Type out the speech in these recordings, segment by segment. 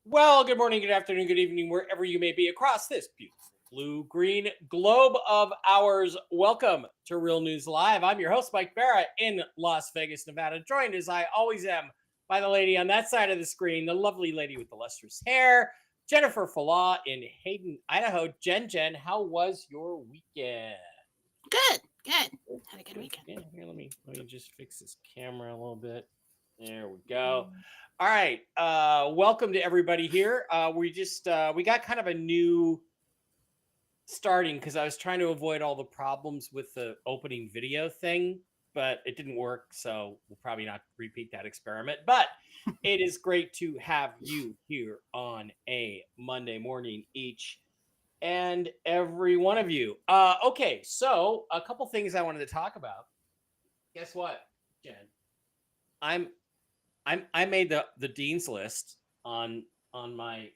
Well, good morning, good afternoon, good evening, wherever you may be across this beautiful blue-green globe of ours. Welcome to Real News Live. I'm your host, Mike Barra, in Las Vegas, Nevada, joined as I always am by the lady on that side of the screen, the lovely lady with the lustrous hair, Jennifer Fallaw in Hayden, Idaho. Jen, how was your weekend? Good. Had a good weekend. Yeah, here, let me just fix this camera a little bit. There we go. All right. Welcome to everybody here. We got kind of a new starting because I was trying to avoid all the problems with the opening video thing, but it didn't work. So we'll probably not repeat that experiment. But it is great to have you here on a Monday morning, each and every one of you. Okay, so a couple things I wanted to talk about. Guess what, Jen? I made the dean's list on my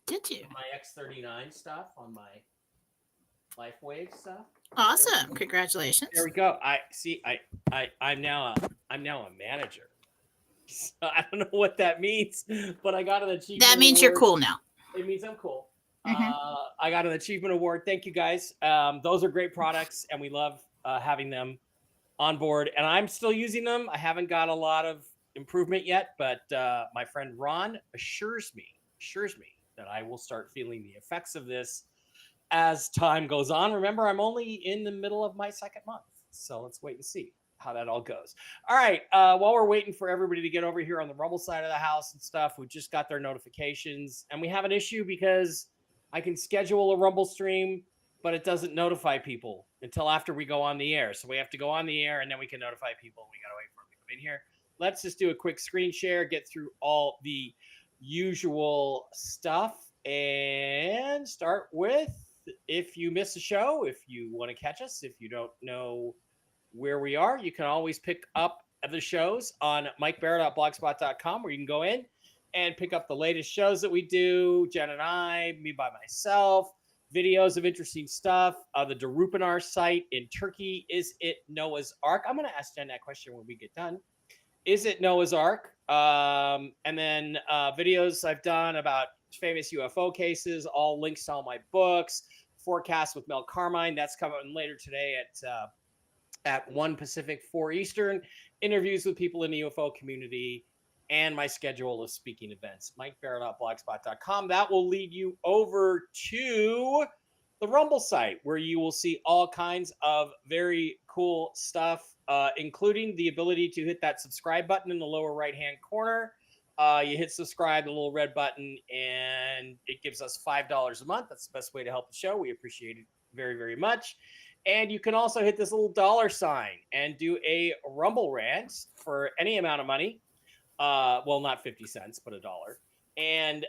Did you? my X39 stuff, on my LifeWave stuff. Awesome! Congratulations. There we go. I'm now a manager. So I don't know what that means, but I got an achievement. That means award. You're cool now. It means I'm cool. Mm-hmm. I got an achievement award. Thank you guys. Those are great products, and we love having them on board. And I'm still using them. I haven't got a lot of improvement yet, but my friend Ron assures me that I will start feeling the effects of this as time goes on. Remember, I'm only in the middle of my second month, so let's wait and see how that all goes. All right, while we're waiting for everybody to get over here on the Rumble side of the house and stuff, we just got their notifications, and we have an issue because I can schedule a Rumble stream, but it doesn't notify people until after we go on the air. So we have to go on the air, and then we can notify people. We got to wait for them to come in here. Let's just do a quick screen share, get through all the usual stuff, and start with, if you miss a show, if you want to catch us, if you don't know where we are, you can always pick up the shows on mikebarra.blogspot.com, where you can go in and pick up the latest shows that we do, Jen and I, me by myself, videos of interesting stuff. The Darupanar site in Turkey, is it Noah's Ark? I'm going to ask Jen that question when we get done. Is it Noah's Ark? And then videos I've done about famous UFO cases, all links to all my books, Forecast with Mel Carmine, that's coming later today at 1 Pacific, 4 Eastern, interviews with people in the UFO community, and my schedule of speaking events, mikebarra.blogspot.com. That will lead you over to the Rumble site, where you will see all kinds of very cool stuff, including the ability to hit that subscribe button in the lower right-hand corner. You hit subscribe, the little red button, and it gives us $5 a month. That's the best way to help the show. We appreciate it very, very much. And you can also hit this little dollar sign and do a Rumble rant for any amount of money. Well, not 50 cents, but $1. And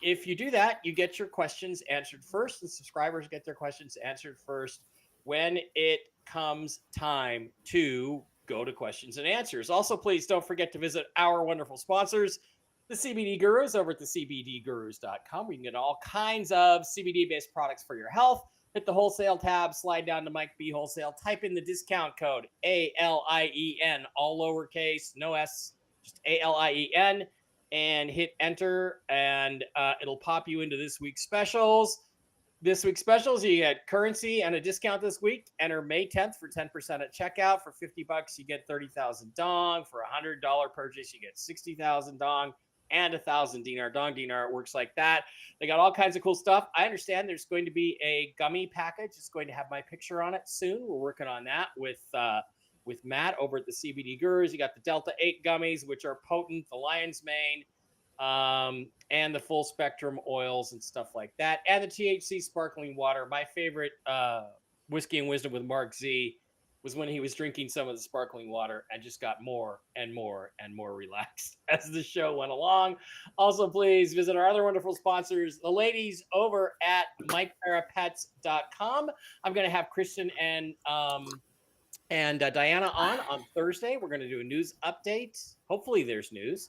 if you do that, you get your questions answered first. The subscribers get their questions answered first when it comes time to go to questions and answers. Also, please don't forget to visit our wonderful sponsors, the CBD Gurus, over at the CBDGurus.com. We can get all kinds of CBD-based products for your health. Hit the wholesale tab, slide down to Mike B Wholesale, type in the discount code ALIEN, all lowercase, no S, just ALIEN, and hit enter, and it'll pop you into this week's specials. This week's specials, you get currency and a discount this week. Enter May 10th for 10% at checkout. For $50, you get 30,000 dong. For $100 purchase, you get 60,000 dong and 1,000 dinar. Dong dinar, it works like that. They got all kinds of cool stuff. I understand there's going to be a gummy package. It's going to have my picture on it soon. We're working on that with Matt over at the CBD Gurus. You got the Delta 8 gummies, which are potent, the lion's mane, and the full spectrum oils and stuff like that, and the THC sparkling water. My favorite whiskey and wisdom with Mark Z was when he was drinking some of the sparkling water and just got more and more and more relaxed as the show went along. Also, please visit our other wonderful sponsors, the ladies over at MikeParapets.com. I'm going to have Kristen and Diana on Thursday. We're going to do a news update. Hopefully there's news.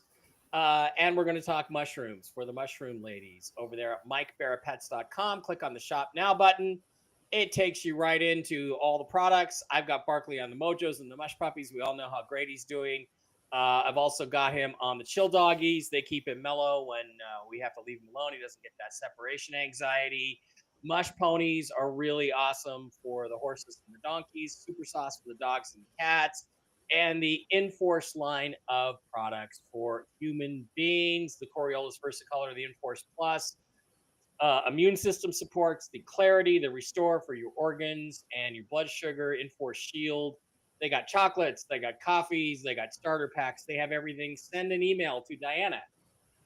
And we're going to talk mushrooms for the mushroom ladies over there at MikeParapets.com. Click on the Shop Now button. It takes you right into all the products. I've got Barkley on the Mojos and the Mush Puppies. We all know how great he's doing. I've also got him on the Chill Doggies. They keep him mellow when we have to leave him alone. He doesn't get that separation anxiety. Mush Ponies are really awesome for the horses and the donkeys. Super Sauce for the dogs and the cats. And the Enforce line of products for human beings. The Coriolis Versicolor, the Enforce Plus. Immune system supports, the Clarity, the Restore for your organs and your blood sugar, Enforce Shield. They got chocolates, they got coffees, they got starter packs. They have everything. Send an email to Diana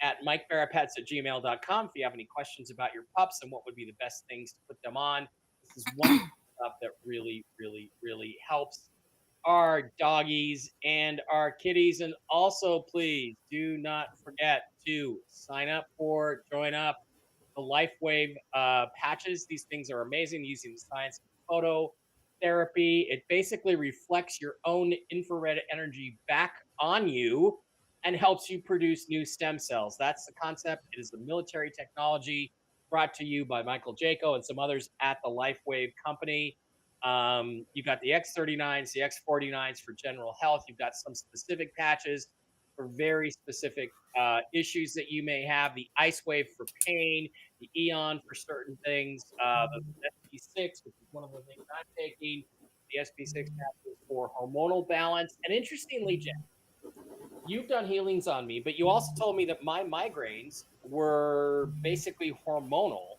at MikeParapets@gmail.com if you have any questions about your pups and what would be the best things to put them on. This is one stuff that really, really, really helps our doggies and our kitties. And also, please do not forget to join up the LifeWave patches. These things are amazing using the science of photo therapy. It basically reflects your own infrared energy back on you and helps you produce new stem cells. That's the concept. It is the military technology brought to you by Michael Jaco and some others at the LifeWave company. You've got the X39s, the X49s for general health. You've got some specific patches for very specific issues that you may have. The Ice Wave for pain, the Eon for certain things, the SP6, which is one of the things I'm taking, the SP6 patches for hormonal balance. And interestingly, Jen, you've done healings on me, but you also told me that my migraines were basically hormonal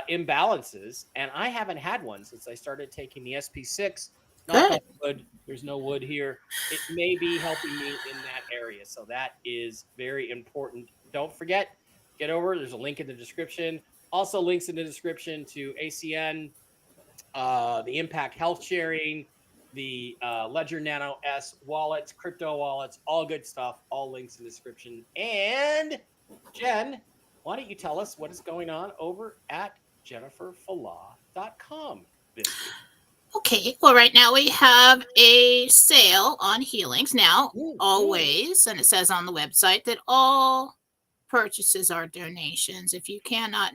imbalances, and I haven't had one since I started taking the SP6. Knock on wood. There's no wood here. It may be helping me in that area, so that is very important. Don't forget, get over. There's a link in the description. Also, links in the description to ACN, the Impact Health Sharing, the Ledger Nano S wallets, crypto wallets, all good stuff. All links in the description. And Jen, why don't you tell us what is going on over at JenniferFallah.com this week? Okay, well, right now we have a sale on healings. Now, always, and it says on the website that all purchases are donations. If you cannot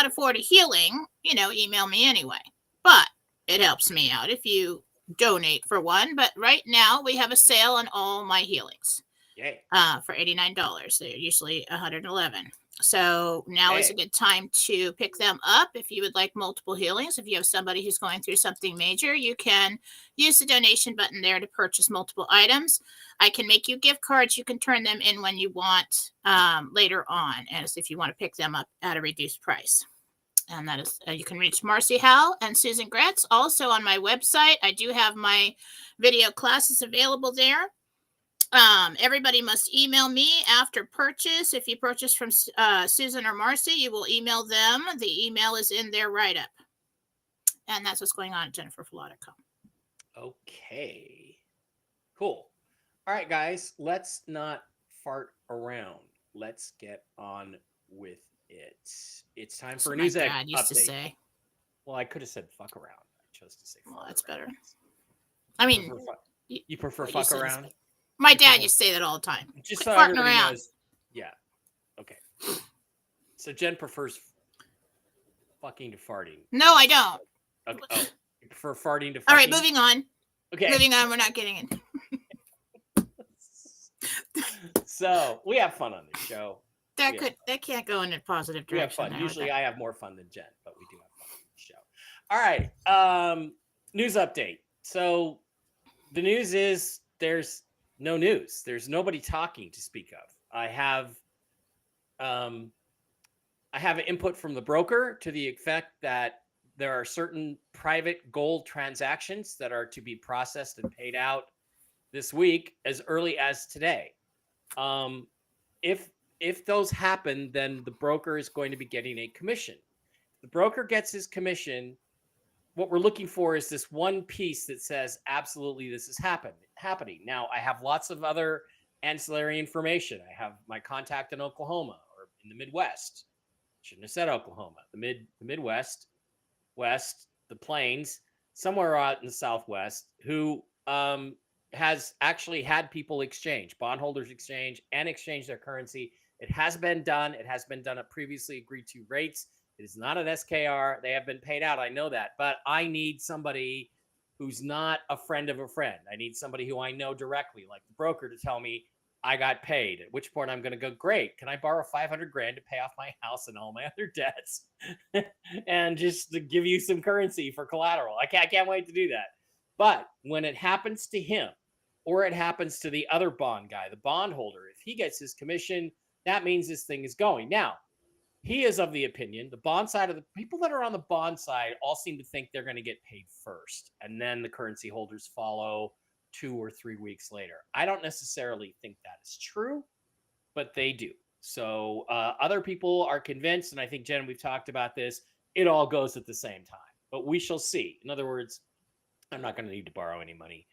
afford a healing, email me anyway. But it helps me out if you donate for one. But right now we have a sale on all my healings. Yay. For $89. They're usually $111. So now is a good time to pick them up if you would like multiple healings. If you have somebody who's going through something major, you can use the donation button there to purchase multiple items. I can make you gift cards. You can turn them in when you want later on, as if you want to pick them up at a reduced price. And that is, you can reach Marcy Howell and Susan Gretz. Also on my website, I do have my video classes available there. Everybody must email me after purchase. If you purchase from Susan or Marcy, you will email them. The email is in their write-up. And that's what's going on at JenniferFallah.com. Okay. Cool. All right, guys, let's not fart around. Let's get on with it. It's time for a news update. Used to say. Well, I could have said fuck around. I chose to say fuck Well, that's around. better. I mean, you prefer fuck around? My dad used to say that all the time. Just so everybody knows. Yeah. Okay. So Jen prefers fucking to farting. No, I don't. Okay. Oh, you prefer farting to fucking? All right, moving on. Okay. Moving on. We're not getting in. So we have fun on this show. That can't go in a positive direction. We have fun. Usually I have more fun than Jen, but we do have fun on the show. All right. News update. So the news is there's no news. There's nobody talking to speak of. I have an input from the broker to the effect that there are certain private gold transactions that are to be processed and paid out this week as early as today. If those happen, then the broker is going to be getting a commission. The broker gets his commission what we're looking for is this one piece that says absolutely this is happening. Now I have lots of other ancillary information. I have my contact in Oklahoma or in the Midwest. Shouldn't have said Oklahoma. The Midwest, West, the Plains, somewhere out in the Southwest, who has actually had people exchange, bondholders exchange their currency. It has been done. It has been done at previously agreed to rates. It is not an SKR. They have been paid out. I know that, but I need somebody who's not a friend of a friend. I need somebody who I know directly, like the broker, to tell me I got paid, at which point I'm going to go, great. Can I borrow 500 grand to pay off my house and all my other debts and just to give you some currency for collateral? I can't wait to do that. But when it happens to him or it happens to the other bond guy, the bondholder, if he gets his commission, that means this thing is going. Now, he is of the opinion, the bond side of the people that are on the bond side all seem to think they're going to get paid first, and then the currency holders follow 2 or 3 weeks later. I don't necessarily think that is true, but they do. So other people are convinced, and I think, Jen, we've talked about this, it all goes at the same time. But we shall see. In other words, I'm not going to need to borrow any money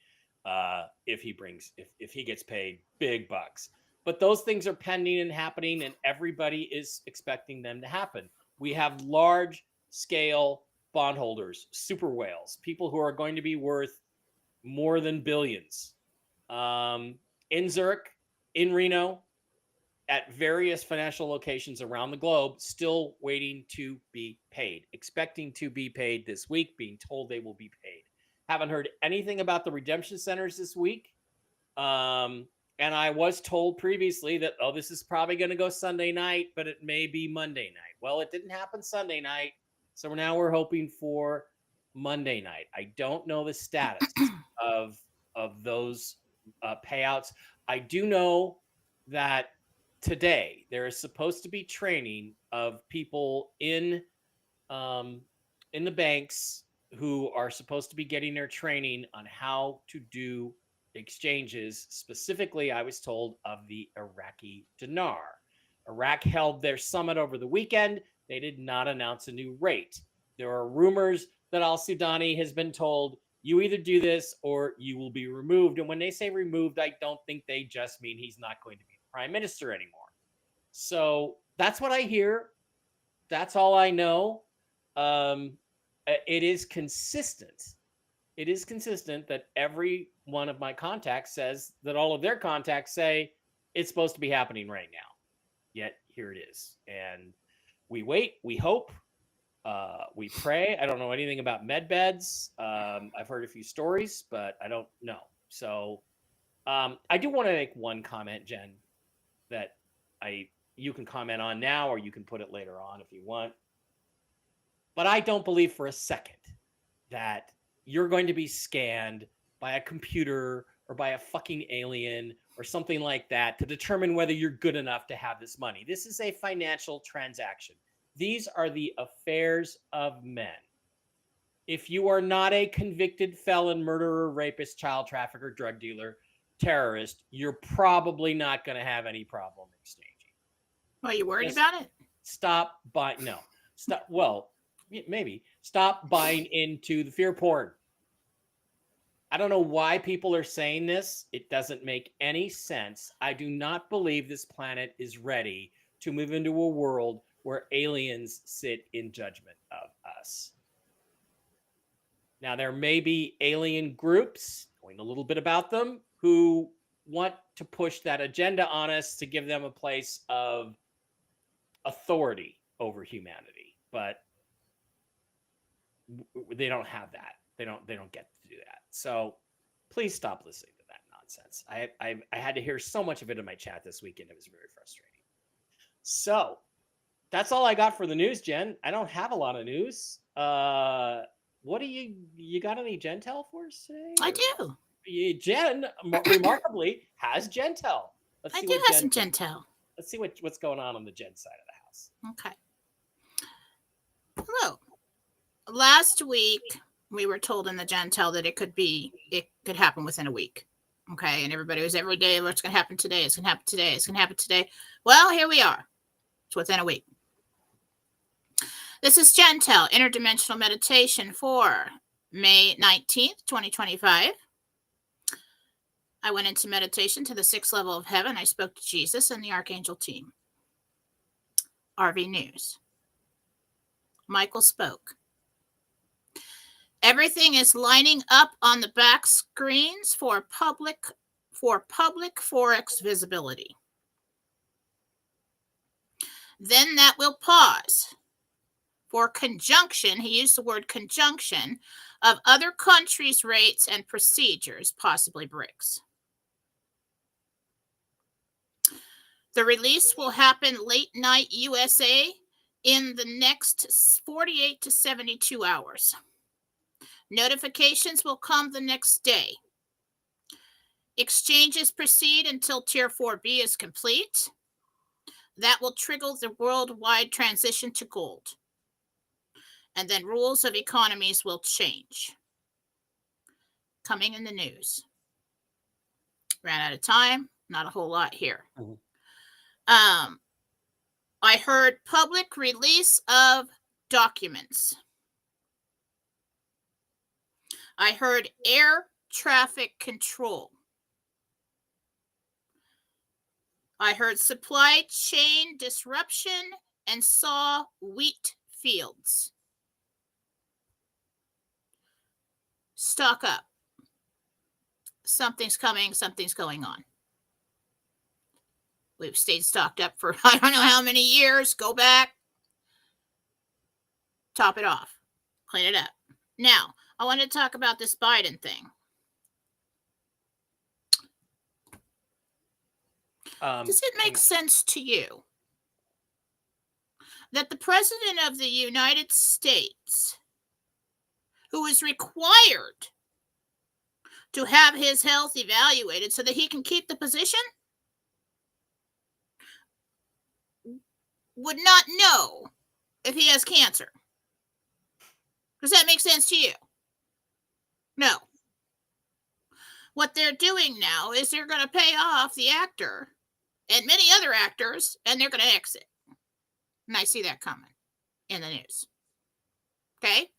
if he gets paid big bucks. But those things are pending and happening, and everybody is expecting them to happen. We have large scale bondholders, super whales, people who are going to be worth more than billions. In Zurich, in Reno, at various financial locations around the globe, still waiting to be paid, expecting to be paid this week, being told they will be paid. Haven't heard anything about the redemption centers this week. And I was told previously that, this is probably going to go Sunday night, but it may be Monday night. Well, it didn't happen Sunday night. So now we're hoping for Monday night. I don't know the status of those payouts. I do know that today there is supposed to be training of people in the banks who are supposed to be getting their training on how to do exchanges, specifically, I was told, of the Iraqi dinar. Iraq held their summit over the weekend. They did not announce a new rate. There are rumors that al-Sudani has been told, you either do this or you will be removed. And when they say removed, I don't think they just mean he's not going to be the prime minister anymore. So that's what I hear. That's all I know. It is consistent. It is consistent that every one of my contacts says that all of their contacts say it's supposed to be happening right now. Yet here it is. And we wait, we hope, we pray. I don't know anything about med beds. I've heard a few stories, but I don't know. So I do want to make one comment, Jen, that you can comment on now, or you can put it later on if you want. But I don't believe for a second that you're going to be scanned by a computer or by a fucking alien or something like that to determine whether you're good enough to have this money. This is a financial transaction. These are the affairs of men. If you are not a convicted felon, murderer, rapist, child trafficker, drug dealer, terrorist, you're probably not going to have any problem exchanging. Are you worried about it? Stop buying. No. Stop. Well, maybe. Stop buying into the fear porn. I don't know why people are saying this. It doesn't make any sense. I do not believe this planet is ready to move into a world where aliens sit in judgment of us. Now, there may be alien groups, knowing a little bit about them, who want to push that agenda on us to give them a place of authority over humanity. But they don't have that. They don't get to do that. So please stop listening to that nonsense. I had to hear so much of it in my chat this weekend. It was very frustrating. So that's all I got for the news, Jen. I don't have a lot of news. What do you got any Jentel for us today? I do. Jen remarkably has Jentel. I do have some Jentel. Let's see what's going on the Jen side of the house. Okay. Hello. Last week, we were told in the Jentel that it could happen within a week. Okay. And everybody was every day, what's going to happen today? It's going to happen today. It's going to happen today. Well, here we are. It's within a week. This is Jentel, Interdimensional Meditation for May 19th, 2025. I went into meditation to the 6th level of heaven. I spoke to Jesus and the Archangel team. RV News. Michael spoke. Everything is lining up on the back screens for public Forex visibility. Then that will pause for conjunction, he used the word conjunction, of other countries' rates and procedures, possibly BRICS. The release will happen late night USA in the next 48 to 72 hours. Notifications will come the next day. Exchanges proceed until Tier 4B is complete. That will trigger the worldwide transition to gold. And then rules of economies will change. Coming in the news. Ran out of time. Not a whole lot here. Mhm. I heard public release of documents. I heard air traffic control. I heard supply chain disruption and saw wheat fields. Stock up. Something's coming, something's going on. We've stayed stocked up for I don't know how many years. Go back. Top it off. Clean it up. Now, I want to talk about this Biden thing. Does it make sense to you that the President of the United States, who is required to have his health evaluated so that he can keep the position, would not know if he has cancer? Does that make sense to you? No. What they're doing now is they're going to pay off the actor and many other actors, and they're going to exit. And I see that coming in the news. Okay?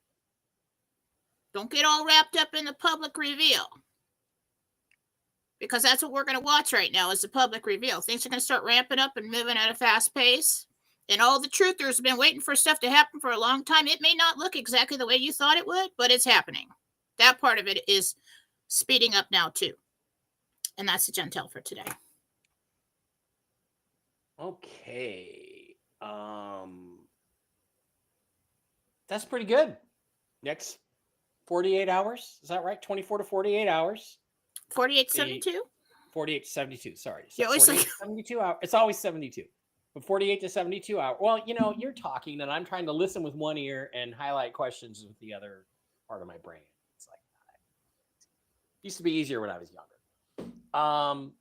Don't get all wrapped up in the public reveal. Because that's what we're going to watch right now is the public reveal. Things are going to start ramping up and moving at a fast pace. And all the truthers have been waiting for stuff to happen for a long time. It may not look exactly the way you thought it would, but it's happening. That part of it is speeding up now too. And that's the Jentel for today. Okay. That's pretty good. Next 48 hours. Is that right? 24 to 48 hours. 48 to 72? 48 to 72. Sorry. You always 48 to 72 hours. It's always 72. But 48 to 72 hours. Well, you know, you're talking and I'm trying to listen with one ear and highlight questions with the other part of my brain. It's like it used to be easier when I was younger.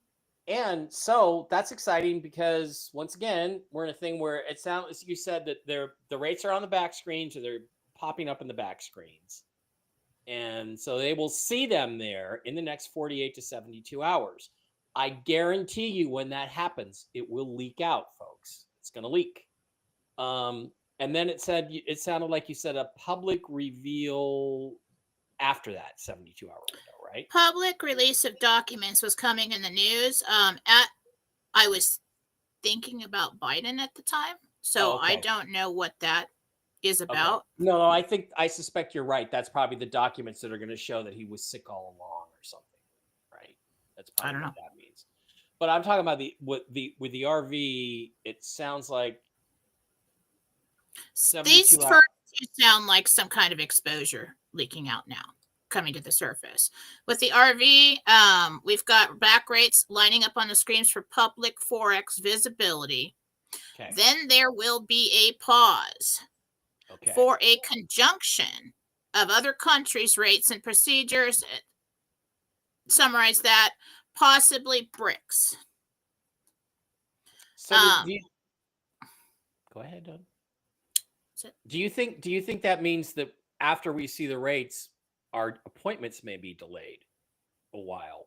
And so that's exciting because once again, we're in a thing where it sounds, you said that the rates are on the back screens or they're popping up in the back screens. And so they will see them there in the next 48 to 72 hours. I guarantee you when that happens, it will leak out, folks. It's going to leak. And then it sounded like you said a public reveal after that 72-hour window, right? Public release of documents was coming in the news. I was thinking about Biden at the time, so I don't know what that is about. Okay. No, I suspect you're right. That's probably the documents that are going to show that he was sick all along or something, right? That's probably what that means. But I'm talking about with the RV. It sounds like these first two sound like some kind of exposure leaking out now, coming to the surface. With the RV, we've got back rates lining up on the screens for public Forex visibility. Okay. Then there will be a pause for a conjunction of other countries' rates and procedures. Summarize that. Possibly BRICS. So go ahead, Doug. Do you think that means that after we see the rates, our appointments may be delayed a while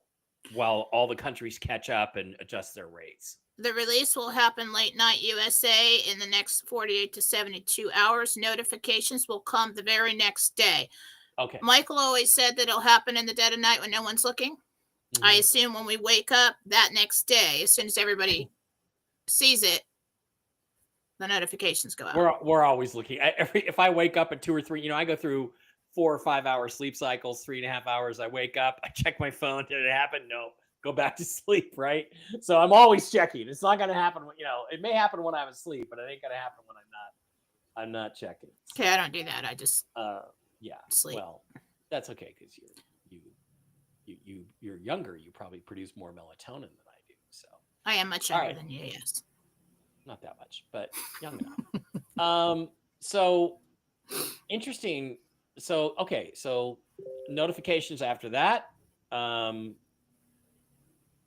all the countries catch up and adjust their rates? The release will happen late night USA in the next 48 to 72 hours. Notifications will come the very next day. Okay. Michael always said that it'll happen in the dead of night when no one's looking. Mm-hmm. I assume when we wake up that next day, as soon as everybody sees it, the notifications go out. We're always looking. If I wake up at 2 or 3, I go through 4 or 5 hour sleep cycles, 3.5 hours. I wake up, I check my phone. Did it happen? No. Go back to sleep, right? So I'm always checking. It's not going to happen. It may happen when I'm asleep, but it ain't going to happen when I'm not checking. Okay, I don't do that. I just sleep. Well, that's okay because you're younger. You probably produce more melatonin than I do. So I am much younger than you. Yes, not that much, but young enough. So interesting. So okay, so notifications after that.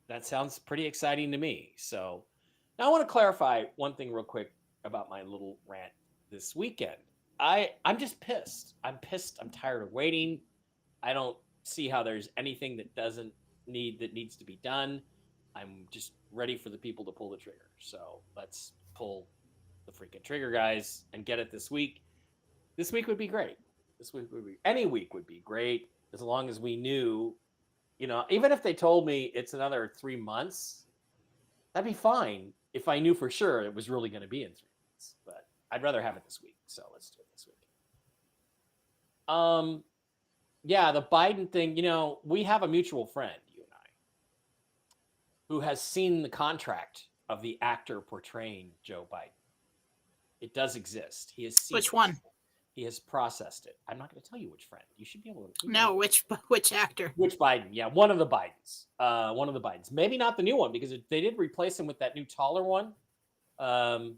That sounds pretty exciting to me. So now I want to clarify one thing real quick about my little rant this weekend. I'm just pissed. I'm pissed. I'm tired of waiting. I don't see how there's anything that needs to be done. I'm just ready for the people to pull the trigger. So let's pull the freaking trigger, guys, and get it this week. This week would be great. Any week would be great as long as we knew. Even if they told me it's another 3 months, that'd be fine if I knew for sure it was really going to be in 3 months. But I'd rather have it this week. So let's do it this week. Yeah, the Biden thing, we have a mutual friend, you and I, who has seen the contract of the actor portraying Joe Biden. It does exist. He has seen which one? He has processed it. I'm not going to tell you which friend. You should be able to. No, which actor? Which Biden? Yeah, one of the Bidens. One of the Bidens. Maybe not the new one because they did replace him with that new taller one a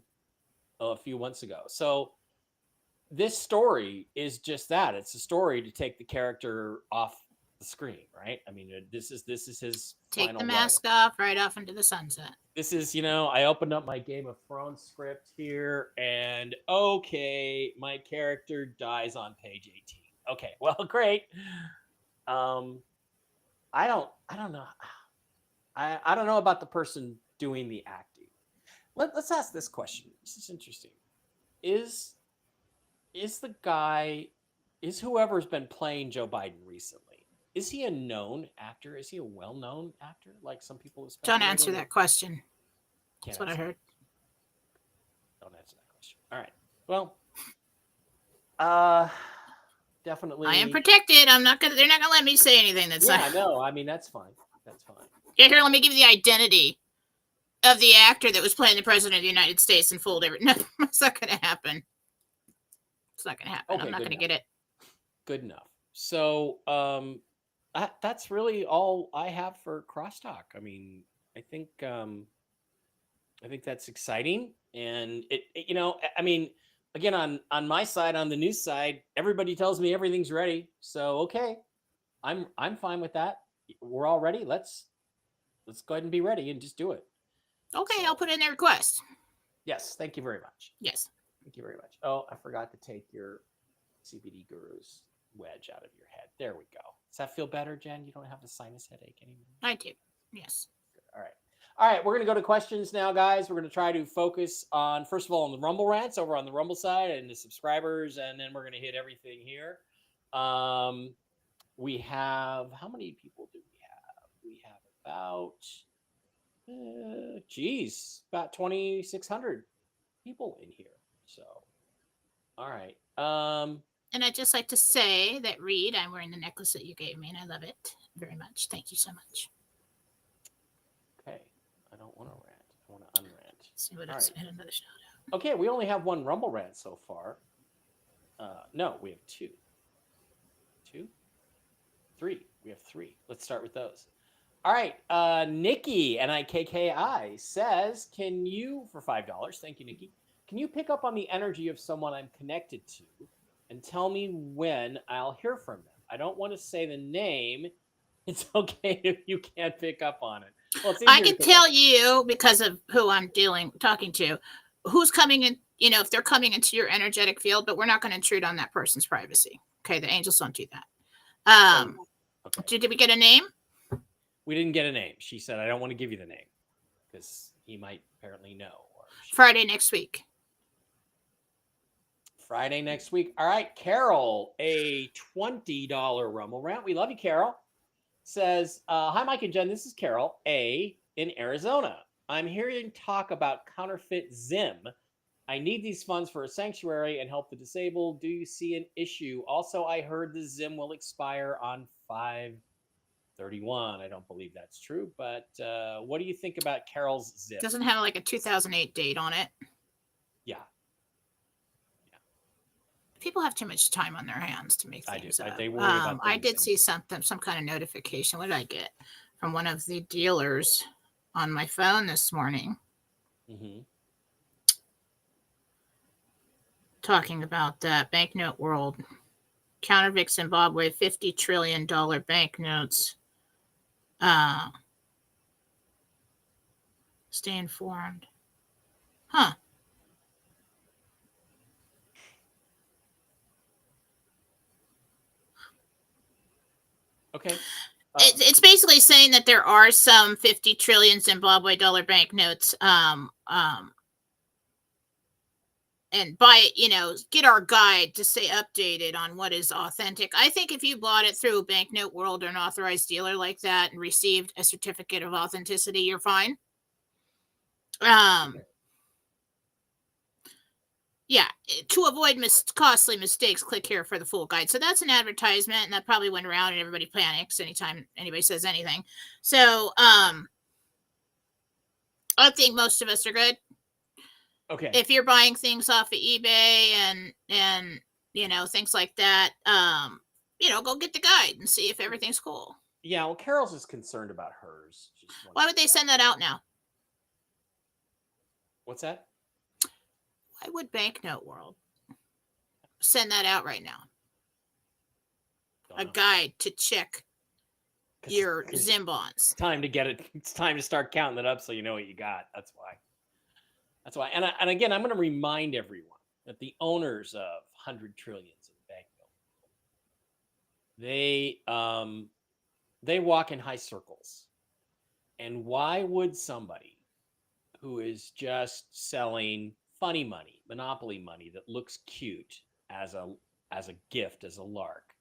few months ago. So this story is just that. It's a story to take the character off the screen, right? I mean, this is his take the mask off, right off into the sunset. This is, I opened up my Game of Thrones script here, and okay, my character dies on page 18. Okay, well, great. I don't know. I don't know about the person doing the acting. Let's ask this question. This is interesting. Is whoever's been playing Joe Biden recently? Is he a known actor? Is he a well-known actor? Like some people have speculated? Don't answer that question. That's what I heard. Don't answer that question. All right. Well, definitely. I am protected. They're not gonna let me say anything that's not. Yeah, no. I mean, that's fine. That's fine. Here, let me give you the identity of the actor that was playing the president of the United States and fooled everyone. No, it's not going to happen. It's not going to happen. Okay, I'm not going to get it. Good enough. So, that's really all I have for crosstalk. I mean, I think that's exciting, and it I mean, again, on my side, on the news side, everybody tells me everything's ready. So okay, I'm fine with that. We're all ready. Let's go ahead and be ready and just do it. Okay, I'll put in a request. Yes, thank you very much. Yes, thank you very much. Oh, I forgot to take your CBD Guru's wedge out of your head. There we go. Does that feel better, Jen? You don't have the sinus headache anymore? I do. Yes. Good. All right. We're going to go to questions now, guys. We're going to try to focus on, first of all, on the Rumble rants over on the Rumble side and the subscribers, and then we're going to hit everything here. We have, how many people do we have? We have about, about 2,600 people in here. So, all right. And I'd just like to say that, Reed, I'm wearing the necklace that you gave me, and I love it very much. Thank you so much. Okay. I don't want to rant. I want to unrant. See what else? I had another shout out. Okay, we only have one Rumble rant so far. No, we have two. 3. We have 3. Let's start with those. All right. Nikki, Nikki, says, can you, for $5, thank you, Nikki, can you pick up on the energy of someone I'm connected to and tell me when I'll hear from them? I don't want to say the name. It's okay if you can't pick up on it. Well, I can tell you, because of who I'm talking to, who's coming in, if they're coming into your energetic field, but we're not going to intrude on that person's privacy. Okay. The angels don't do that. Okay. Did we get a name? We didn't get a name. She said, I don't want to give you the name because he might apparently know. Friday next week. Friday next week. All right, Carol, a $20 Rumble Rant. We love you, Carol. Says, hi, Mike and Jen. This is Carol, A, in Arizona. I'm hearing talk about counterfeit Zim. I need these funds for a sanctuary and help the disabled. Do you see an issue? Also, I heard the Zim will expire on 5/31. I don't believe that's true, but what do you think about Carol's Zim? Doesn't have like a 2008 date on it. Yeah. People have too much time on their hands to make things up. They worry about I did see some kind of notification. What did I get from one of the dealers on my phone this morning? Mm-hmm. Talking about that banknote world, counterfeit Zimbabwe $50 trillion banknotes. Stay informed. Huh. Okay. It's basically saying that there are some 50 trillion Zimbabwe dollar banknotes. And buy it, get our guide to stay updated on what is authentic. I think if you bought it through Banknote World or an authorized dealer like that and received a certificate of authenticity, you're fine. Yeah, to avoid costly mistakes, click here for the full guide. So that's an advertisement, and that probably went around, and everybody panics anytime anybody says anything. So I think most of us are good. Okay. If you're buying things off of eBay and things like that, go get the guide and see if everything's cool. Yeah, well, Carol's is concerned about hers. Why would they send that out now? What's that? Why would Banknote World send that out right now? A guide to check your Zim bonds. It's time to get it. It's time to start counting it up so you know what you got. That's why. And again, I'm going to remind everyone that the owners of 100 trillions of banknote, they walk in high circles. And why would somebody who is just selling funny money, monopoly money that looks cute as a gift, as a lark,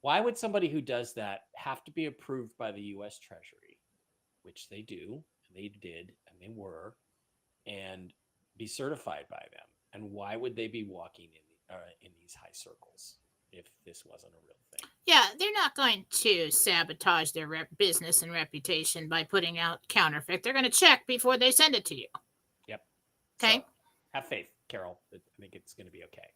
why would somebody who does that have to be approved by the U.S. Treasury, which they do, and they did, and they were, and be certified by them? And why would they be walking in these high circles if this wasn't a real thing? Yeah, they're not going to sabotage their business and reputation by putting out counterfeit. They're going to check before they send it to you. Yep. Okay. So, have faith, Carol. I think it's going to be okay.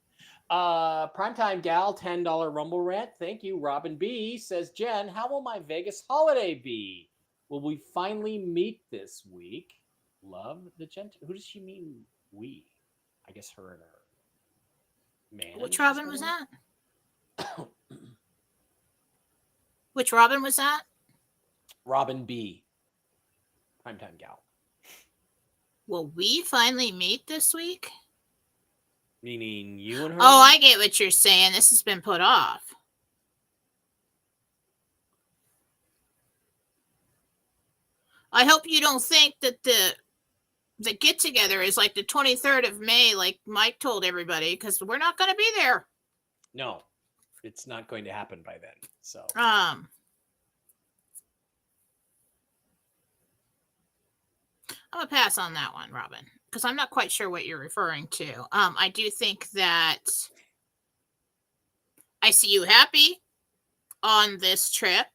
Primetime Gal, $10 Rumble Rant. Thank you. Robin B says, Jen, how will my Vegas holiday be? Will we finally meet this week? Love the Jentel. Who does she mean we? I guess her and her man. Which Robin was that? Which Robin was that? Robin B. Primetime Gal. Will we finally meet this week? Meaning you and her? Oh, I get what you're saying. This has been put off. I hope you don't think that the get together is like the 23rd of May, like Mike told everybody, because we're not going to be there. No, it's not going to happen by then. So, I'm gonna pass on that one, Robin, because I'm not quite sure what you're referring to. I do think that I see you happy on this trip.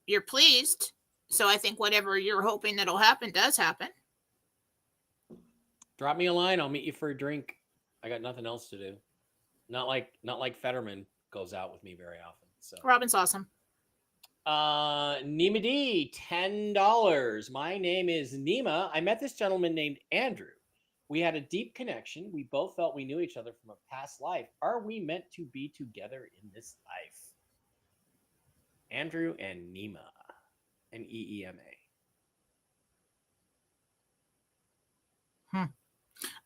You're pleased. So I think whatever you're hoping that'll happen does happen. Drop me a line. I'll meet you for a drink. I got nothing else to do. Not like Fetterman goes out with me very often. So Robin's awesome. Nima D, $10. My name is Nima. I met this gentleman named Andrew. We had a deep connection. We both felt we knew each other from a past life. Are we meant to be together in this life? Andrew and Nima. And EEMA. I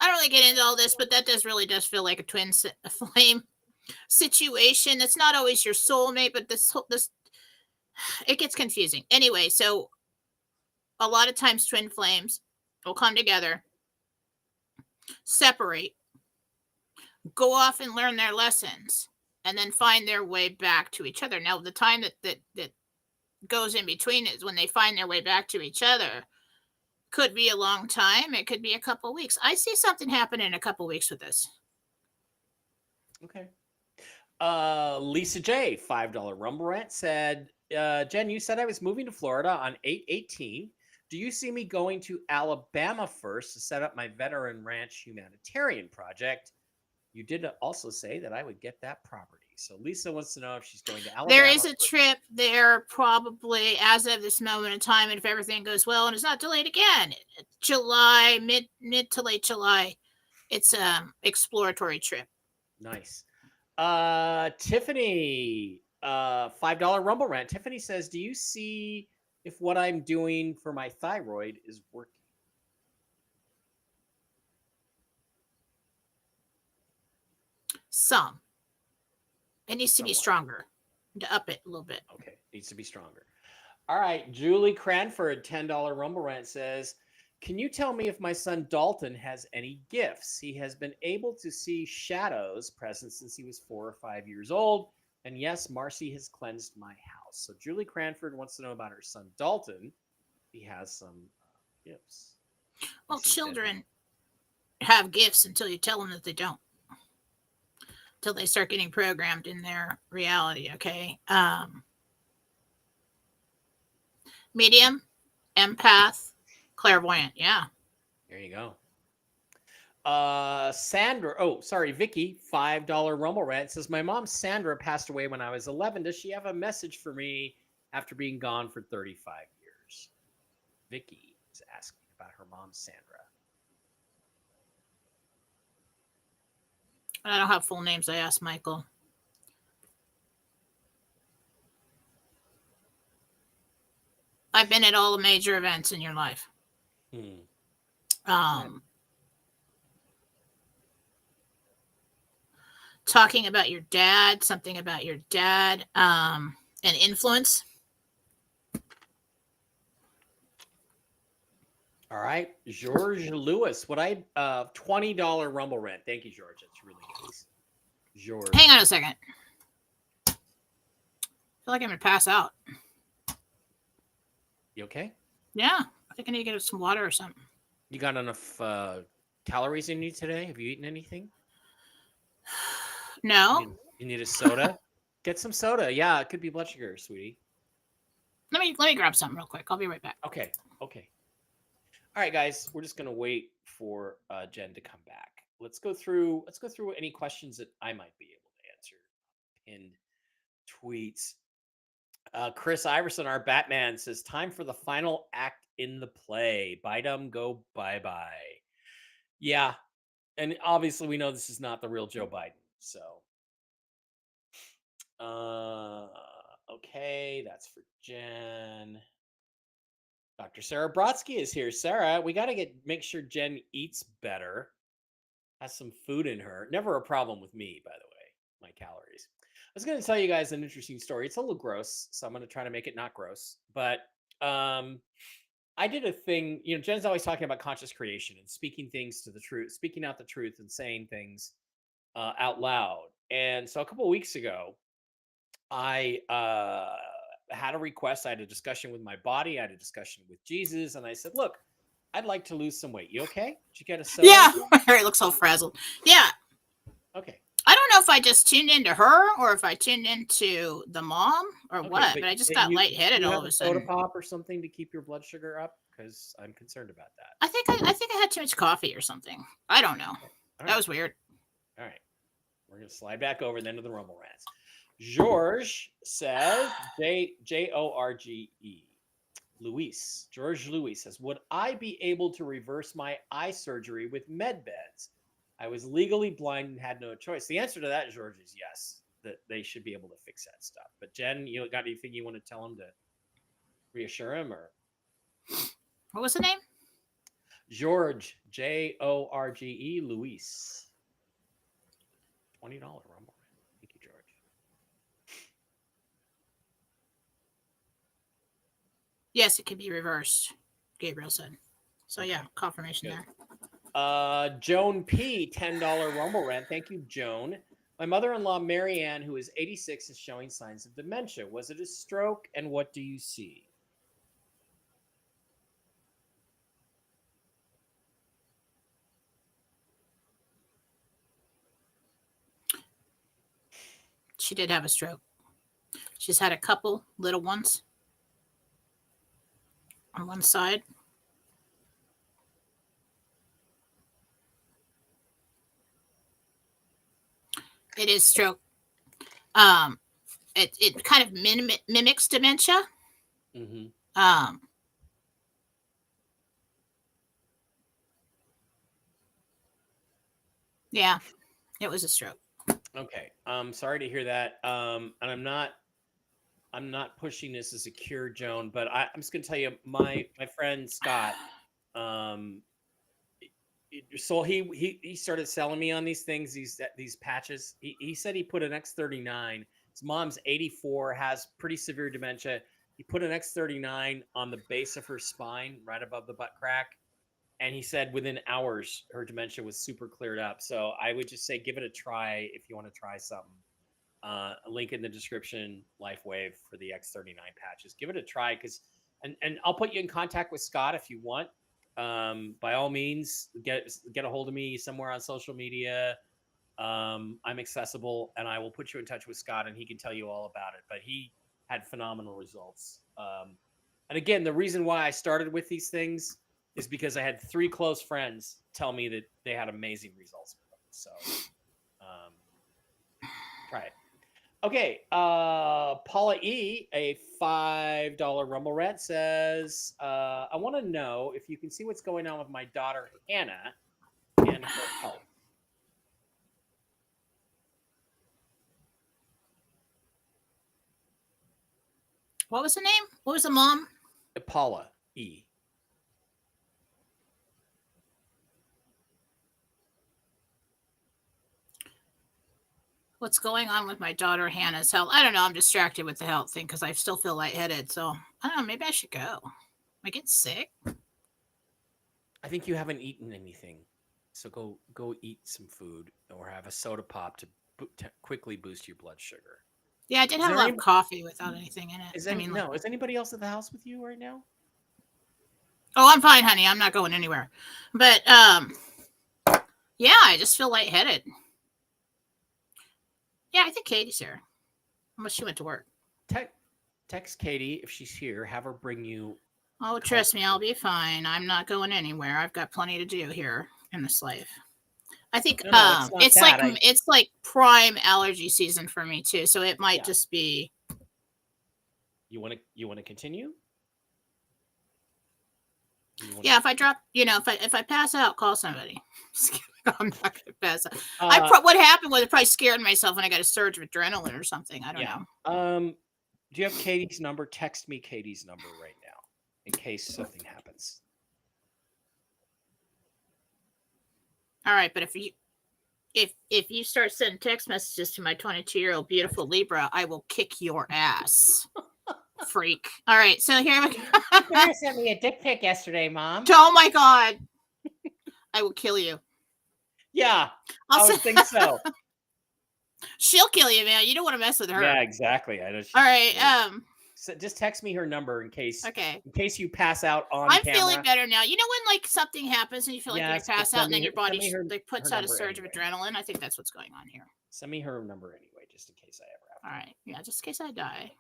don't really get into all this, but that does feel like a twin flame situation. It's not always your soulmate, but this it gets confusing. Anyway, so a lot of times twin flames will come together, separate, go off and learn their lessons, and then find their way back to each other. Now, the time that goes in between is when they find their way back to each other. Could be a long time. It could be a couple weeks. I see something happen in a couple weeks with this. Okay. Lisa J, $5 Rumble Rant said, Jen, you said I was moving to Florida on 8/18. Do you see me going to Alabama first to set up my veteran ranch humanitarian project? You did also say that I would get that property. So Lisa wants to know if she's going to Alabama. There is a trip there probably as of this moment in time, and if everything goes well and it's not delayed again, July, mid to late July, it's exploratory trip. Nice. Tiffany, $5 Rumble Rant. Tiffany says, do you see if what I'm doing for my thyroid is working? Some. It needs to be stronger to up it a little bit. Okay, needs to be stronger. All right, Julie Cranford, $10 Rumble Rant says, can you tell me if my son Dalton has any gifts? He has been able to see shadows present since he was 4 or 5 years old. And yes, Marcy has cleansed my house. So Julie Cranford wants to know about her son Dalton. He has some gifts. Well, children have gifts until you tell them that they don't. Until they start getting programmed in their reality, okay? Medium, empath, clairvoyant, yeah. There you go. Vicky, $5 Rumble Rant says, my mom Sandra passed away when I was 11. Does she have a message for me after being gone for 35 years? Vicky is asking about her mom Sandra. I don't have full names. I asked Michael. I've been at all the major events in your life. Talking about your dad, something about your dad, an influence. All right, George Lewis. $20 Rumble Rant. Thank you, George. That's really nice. George. Hang on a second. I feel like I'm gonna pass out. You okay? Yeah, I think I need to get some water or something. You got enough calories in you today? Have you eaten anything? No. You need a soda? Get some soda. Yeah, it could be blood sugar, sweetie. Let me grab something real quick. I'll be right back. Okay. All right, guys, we're just gonna wait for Jen to come back. Let's go through any questions that I might be able to answer. Pinned tweets. Chris Iverson, our Batman, says, time for the final act in the play. Bite go bye-bye. Yeah, and obviously we know this is not the real Joe Biden, so. Okay, that's for Jen. Dr. Sarah Brodsky is here. Sarah, we got to make sure Jen eats better, has some food in her. Never a problem with me, by the way, my calories. I was going to tell you guys an interesting story. It's a little gross, so I'm going to try to make it not gross. But I did a thing, Jen's always talking about conscious creation and speaking things to the truth, speaking out the truth and saying things out loud. And so a couple of weeks ago, I had a request. I had a discussion with my body. I had a discussion with Jesus. And I said, look, I'd like to lose some weight. You okay? Did you get a soda? Yeah, my hair looks all frazzled. Yeah. Okay. I don't know if I just tuned into her or if I tuned into the mom or what, but I just got lightheaded all of a sudden. Soda pop or something to keep your blood sugar up? Because I'm concerned about that. I think I had too much coffee or something. I don't know. That was weird. All right. We're going to slide back over then to the Rumble Rants. George says, Jorge Luis. George Luis says, would I be able to reverse my eye surgery with med beds? I was legally blind and had no choice. The answer to that, George, is yes, that they should be able to fix that stuff. But Jen, you got anything you want to tell him to reassure him? Or what was the name? George, Jorge Luis. $20 Rumble. Thank you, George. Yes, it can be reversed. Gabriel said. So yeah, confirmation Good. there. Joan P, $10 Rumble rant. Thank you, Joan. My mother-in-law, Marianne, who is 86, is showing signs of dementia. Was it a stroke, and what do you see? She did have a stroke. She's had a couple little ones on one side. It is stroke. It kind of mimics dementia. Mm-hmm. Yeah, it was a stroke. Okay. Sorry to hear that. And I'm not pushing this as a cure, Joan, but I'm just gonna tell you, my friend Scott, so he started selling me on these things, these patches. He said he put an X39. His mom's 84, has pretty severe dementia. He put an X39 on the base of her spine, right above the butt crack. And he said within hours, her dementia was super cleared up. So I would just say, give it a try if you want to try something. A link in the description, LifeWave, for the X39 patches. Give it a try, and I'll put you in contact with Scott if you want. By all means, get a hold of me somewhere on social media. I'm accessible, and I will put you in touch with Scott, and he can tell you all about it. But he had phenomenal results. And again, the reason why I started with these things is because I had 3 close friends tell me that they had amazing results with them. So try it. Okay, Paula E, a $5 Rumble rant, says, I want to know if you can see what's going on with my daughter, Hannah, and her health. What was the name? What was the mom? Paula E. What's going on with my daughter Hannah's health? I don't know. I'm distracted with the health thing because I still feel lightheaded. So I don't know. Maybe I should go. Am I getting sick? I think you haven't eaten anything, so go eat some food or have a soda pop to quickly boost your blood sugar. Yeah, I did have a lot of coffee without anything in it. Is anybody else at the house with you right now? Oh, I'm fine, honey. I'm not going anywhere. But yeah, I just feel lightheaded. Yeah, I think Katie's here. Unless she went to work. Text Katie if she's here. Have her bring you. Oh, trust me, I'll be fine. I'm not going anywhere. I've got plenty to do here in this life. I think it's like prime allergy season for me too. So it might just be. You want to continue? Yeah, if I drop, if I pass out, call somebody. I'm not gonna pass out. What happened was I probably scared myself and I got a surge of adrenaline or something. I don't know. Do you have Katie's number? Text me Katie's number right now in case something happens. All right, but if you start sending text messages to my 22-year-old beautiful Libra, I will kick your ass. Freak. All right, so here we go. You sent me a dick pic yesterday, Mom. Oh my God. I will kill you. Yeah, I would think so. She'll kill you, man. You don't want to mess with her. Yeah, exactly. All right. So just text me her number in case. Okay. In case you pass out on camera. I'm feeling better now. You know when like something happens and you feel like you're gonna pass out, and then your body puts out a surge of adrenaline. I think that's what's going on here. Send me her number anyway, just in case I ever have. All right. Yeah, just in case I die.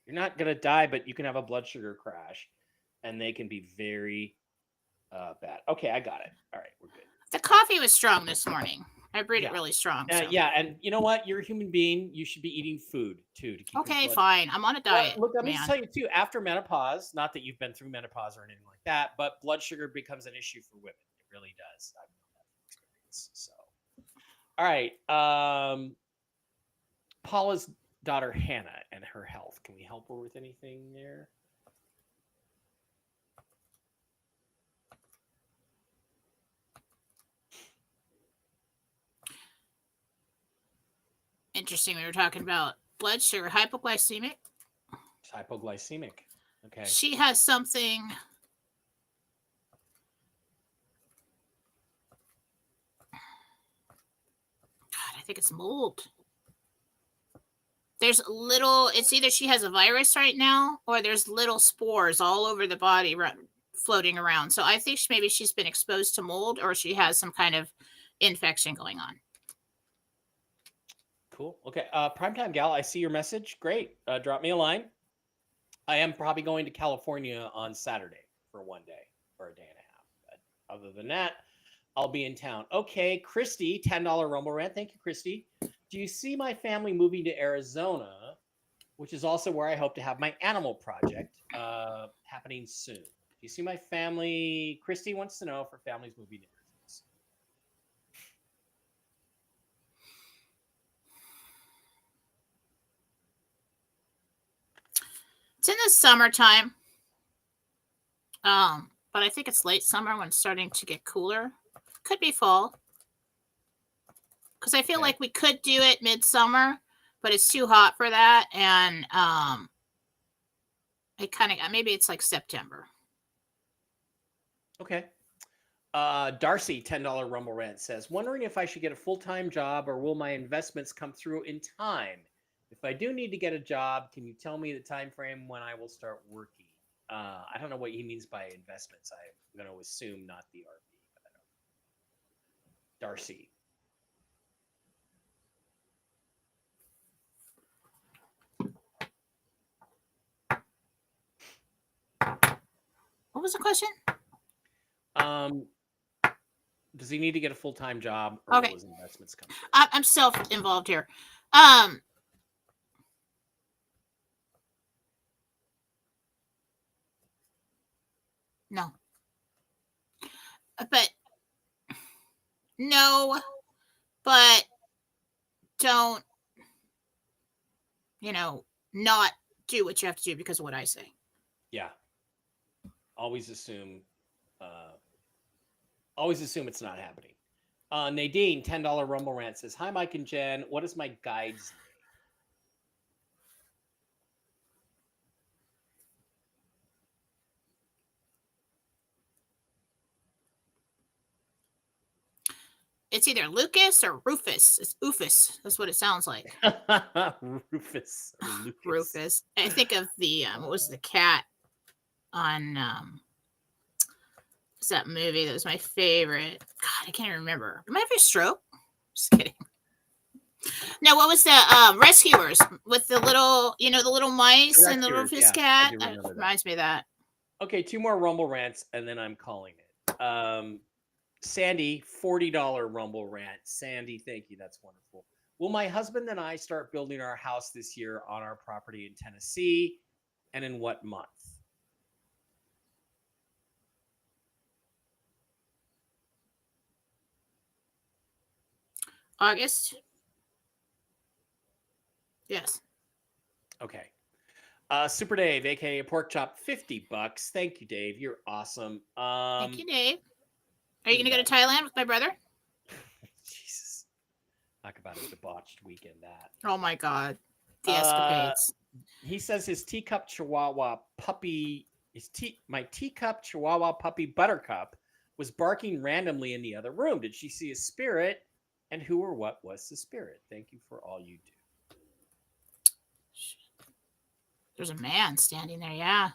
You're not gonna die, but you can have a blood sugar crash, and they can be very bad. Okay, I got it. All right, we're good. The coffee was strong this morning. I brewed it really strong. So. Yeah, and you know what? You're a human being. You should be eating food too to keep. Okay, fine. I'm on a diet. Look, let me tell you too. After menopause, not that you've been through menopause or anything like that, but blood sugar becomes an issue for women. It really does. I've known that experience. So, all right. Paula's daughter Hannah and her health. Can we help her with anything there? Interesting. We were talking about blood sugar, hypoglycemic. It's hypoglycemic. Okay. She has something. God, I think it's mold. There's it's either she has a virus right now or there's little spores all over the body floating around. So I think maybe she's been exposed to mold or she has some kind of infection going on. Cool. Okay. Primetime Gal, I see your message. Great. Drop me a line. I am probably going to California on Saturday for one day or a day and a half. But other than that, I'll be in town. Okay, Christy, $10 Rumble Rant. Thank you, Christy. Do you see my family moving to Arizona, which is also where I hope to have my animal project happening soon? Do you see my family? Christy wants to know if her family's moving to Arizona. It's in the summertime. But I think it's late summer when it's starting to get cooler. Could be fall. Because I feel like we could do it midsummer, but it's too hot for that. And it kind of, maybe it's like September. Okay. Darcy, $10 Rumble Rant says, wondering if I should get a full-time job or will my investments come through in time? If I do need to get a job, can you tell me the time frame when I will start working? I don't know what he means by investments. I'm going to assume not the RV. But I don't. Darcy. What was the question? Does he need to get a full-time job or will his investments come through? I'm self-involved here. No. But don't, not do what you have to do because of what I say. Yeah. Always assume it's not happening. Nadine, $10 Rumble Rant says, hi, Mike and Jen. What is my guide's name? It's either Lucas or Rufus. It's Oofus. That's what it sounds like. Rufus. Rufus. I think of the what was the cat on what's that movie that was my favorite? God, I can't remember. Am I having a stroke? Just kidding. No, what was the Rescuers with the little, the little mice and the Rufus cat? That reminds me of that. Okay, 2 more Rumble Rants and then I'm calling it. Sandy, $40 Rumble Rant. Sandy, thank you. That's wonderful. Will my husband and I start building our house this year on our property in Tennessee? And in what month? August. Yes. Okay. Super Dave, aka Pork Chop, $50. Thank you, Dave. You're awesome. Thank you, Dave. Are you going to go to Thailand with my brother? Jesus. Talk about a debauched weekend, that. Oh, my God. The escapades. He says his teacup chihuahua puppy, my teacup chihuahua puppy Buttercup was barking randomly in the other room. Did she see a spirit? And who or what was the spirit? Thank you for all you do. There's a man standing there, yeah.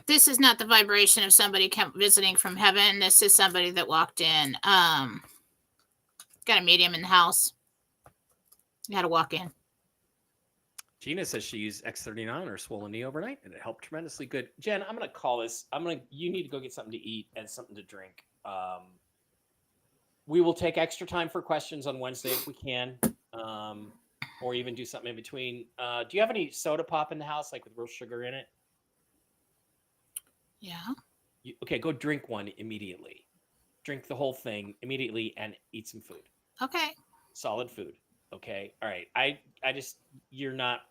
This is not the vibration of somebody visiting from heaven. This is somebody that walked in. Got a medium in the house. You had to walk in. Gina says she used X39 on her swollen knee overnight, and it helped tremendously. Good. Jen, I'm going to call this. You need to go get something to eat and something to drink. We will take extra time for questions on Wednesday if we can, or even do something in between. Do you have any soda pop in the house, like with real sugar in it? Yeah. Okay, go drink one immediately. Drink the whole thing immediately and eat some food. Okay. Solid food. Okay. All right. I just you're not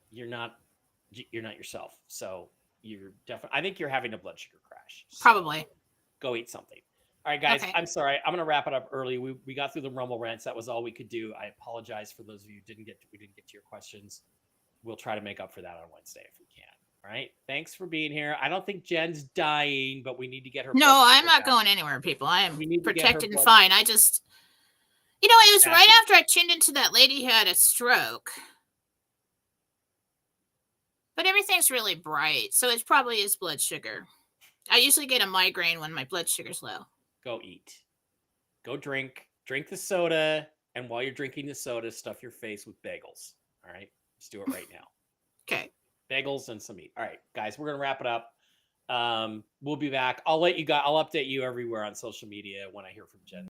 yourself. So you're definitely. I think you're having a blood sugar crash. So probably. Go eat something. All right, guys. Okay. I'm sorry. I'm gonna wrap it up early. We got through the Rumble Rants. That was all we could do. I apologize for those of you who didn't get to your questions. we'll try to make up for that on Wednesday if we can. All right. Thanks for being here. I don't think Jen's dying, but we need to get her. No, I'm not going anywhere, people. I am protected and fine. I just, it was right after I tuned into that lady who had a stroke. But everything's really bright, so it probably is blood sugar. I usually get a migraine when my blood sugar's low. Go eat. Go drink. Drink the soda. And while you're drinking the soda, stuff your face with bagels. All right? Let's do it right now. Okay. Bagels and some meat. All right, guys, we're going to wrap it up. We'll be back. I'll update you everywhere on social media when I hear from Jen.